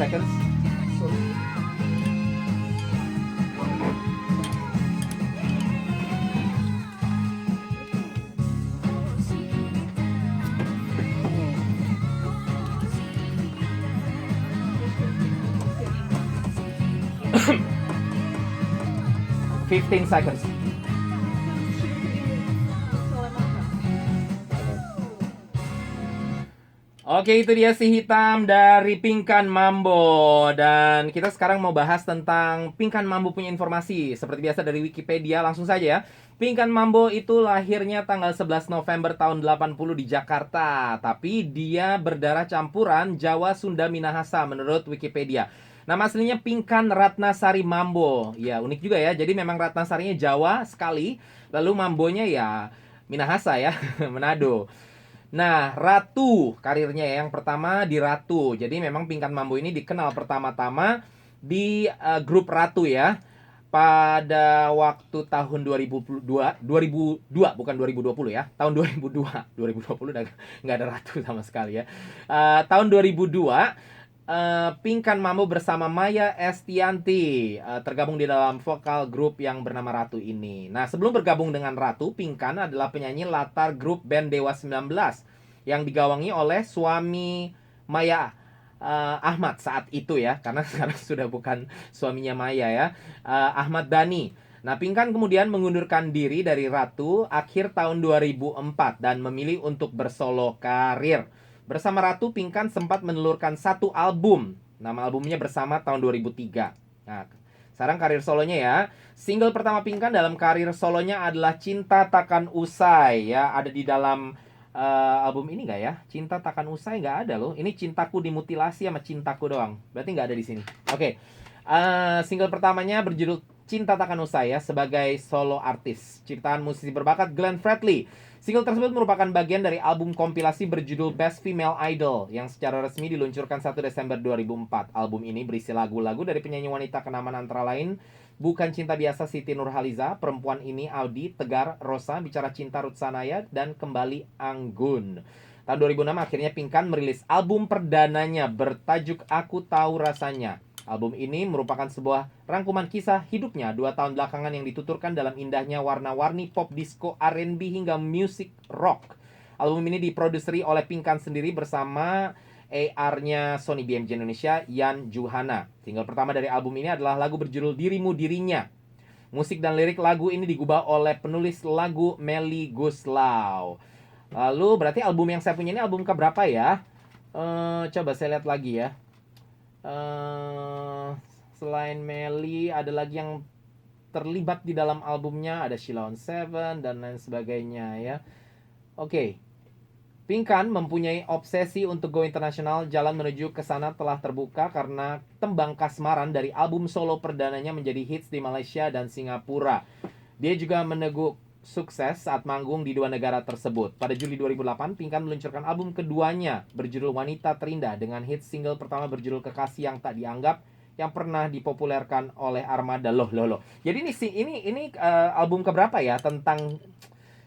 seconds. 15 seconds. Oke, itu dia si hitam dari Pingkan Mambo. Dan kita sekarang mau bahas tentang Pingkan Mambo punya informasi. Seperti biasa dari Wikipedia, langsung saja ya. Pingkan Mambo itu lahirnya tanggal 11 November tahun 80 di Jakarta. Tapi dia berdarah campuran Jawa, Sunda, Minahasa menurut Wikipedia. Nama aslinya Pingkan Ratnasari Mambo. Ya, unik juga ya. Jadi memang Ratnasarinya Jawa sekali. Lalu Mambonya ya Minahasa ya, Manado. Nah, Ratu karirnya ya. Yang pertama di Ratu. Jadi memang Pingkan Mambo ini dikenal pertama-tama di grup Ratu ya. Pada waktu tahun 2002 bukan 2020 ya. Tahun 2002. 2020 udah nggak ada Ratu sama sekali ya. Tahun 2002 Pingkan Mambo bersama Maya Estianty tergabung di dalam vokal grup yang bernama Ratu ini. Nah, sebelum bergabung dengan Ratu, Pingkan adalah penyanyi latar grup band Dewa 19 yang digawangi oleh suami Maya, Ahmad saat itu ya, karena sekarang sudah bukan suaminya Maya ya, Ahmad Dhani. Nah, Pingkan kemudian mengundurkan diri dari Ratu akhir tahun 2004 dan memilih untuk bersolo karir. Bersama Ratu, Pingkan sempat menelurkan satu album. Nama albumnya Bersama tahun 2003. Nah, sekarang karir solonya ya. Single pertama Pingkan dalam karir solonya adalah Cinta Takkan Usai ya. Ada di dalam album ini nggak ya? Cinta Takkan Usai nggak ada loh. Ini Cintaku Dimutilasi sama Cintaku doang. Berarti nggak ada di sini. Oke. Single pertamanya berjudul Cinta Takkan Usai ya, sebagai solo artis. Ciptaan musisi berbakat Glenn Fredly. Single tersebut merupakan bagian dari album kompilasi berjudul Best Female Idol yang secara resmi diluncurkan 1 Desember 2004. Album ini berisi lagu-lagu dari penyanyi wanita kenamaan antara lain Bukan Cinta Biasa Siti Nurhaliza, Perempuan Ini Audi, Tegar, Rosa, Bicara Cinta Ruth Sanaya, dan Kembali Anggun. Tahun 2006 akhirnya Pingkan merilis album perdananya bertajuk Aku Tahu Rasanya. Album ini merupakan sebuah rangkuman kisah hidupnya 2 tahun belakangan yang dituturkan dalam indahnya warna-warni pop disco, R&B hingga music rock. Album ini diproduseri oleh Pingkan sendiri bersama AR-nya Sony BMG Indonesia, Yan Juhana. Single pertama dari album ini adalah lagu berjudul Dirimu Dirinya. Musik dan lirik lagu ini digubah oleh penulis lagu Melly Guslau. Lalu berarti album yang saya punya ini album keberapa ya? Coba saya lihat lagi ya. Selain Melly ada lagi yang terlibat di dalam albumnya, ada Sheila on Seven dan lain sebagainya ya. Oke. Pingkan mempunyai obsesi untuk go internasional. Jalan menuju ke sana telah terbuka karena Tembang Kasmaran dari album solo perdananya menjadi hits di Malaysia dan Singapura. Dia juga meneguk sukses saat manggung di 2 negara tersebut. Pada Juli 2008, Pingkan meluncurkan album keduanya berjudul Wanita Terindah dengan hit single pertama berjudul Kekasih Yang Tak Dianggap yang pernah dipopulerkan oleh Armada. Loh. Jadi ini album keberapa ya tentang.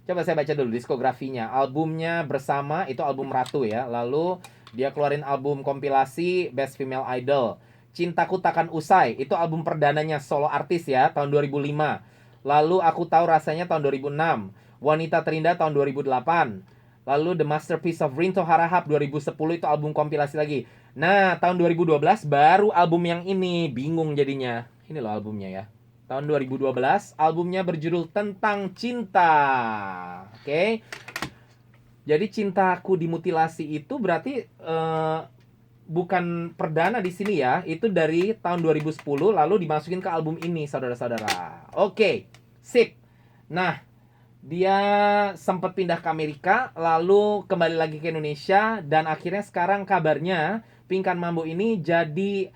Coba saya baca dulu diskografinya. Albumnya Bersama itu album Ratu ya. Lalu dia keluarin album kompilasi Best Female Idol. Cintaku Takkan Usai itu album perdananya solo artis ya tahun 2005. Lalu Aku Tahu Rasanya tahun 2006. Wanita Terindah tahun 2008. Lalu The Masterpiece of Rinto Harahap 2010 itu album kompilasi lagi. Nah, tahun 2012 baru album yang ini. Bingung jadinya. Ini loh albumnya ya. Tahun 2012 albumnya berjudul Tentang Cinta. Oke. Jadi Cintaku Dimutilasi itu berarti bukan perdana di sini ya. Itu dari tahun 2010 lalu dimasukin ke album ini, saudara-saudara. Oke. Sip. Nah, dia sempat pindah ke Amerika, lalu kembali lagi ke Indonesia, dan akhirnya sekarang kabarnya Pingkan Mambo ini jadi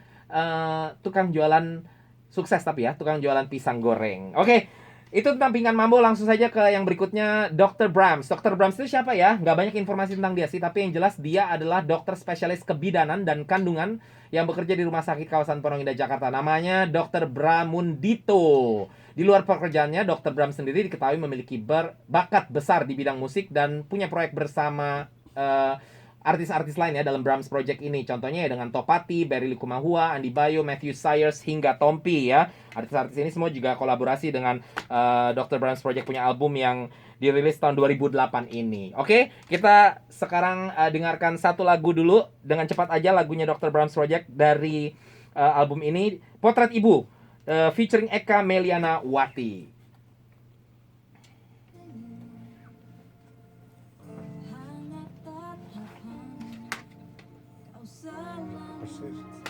tukang jualan sukses tapi ya, tukang jualan pisang goreng. Oke, itu tentang Pingkan Mambo. Langsung saja ke yang berikutnya, Dr. Brahms. Dr. Brahms itu siapa ya? Nggak banyak informasi tentang dia sih, tapi yang jelas dia adalah dokter spesialis kebidanan dan kandungan yang bekerja di Rumah Sakit Kawasan Pondok Indah, Jakarta. Namanya Dr. Bramundito. Di luar pekerjaannya, Dr. Brahms sendiri diketahui memiliki bakat besar di bidang musik dan punya proyek bersama artis-artis lain ya dalam Brahms Project ini. Contohnya ya dengan Topati, Berry Likumahua, Andi Bayo, Matthew Sayers, hingga Tompi ya. Artis-artis ini semua juga kolaborasi dengan Dr. Brahms Project punya album yang dirilis tahun 2008 ini. Oke, kita sekarang dengarkan satu lagu dulu dengan cepat aja lagunya Dr. Brahms Project dari album ini, Potret Ibu, featuring Eka Meliana Wati. Persis.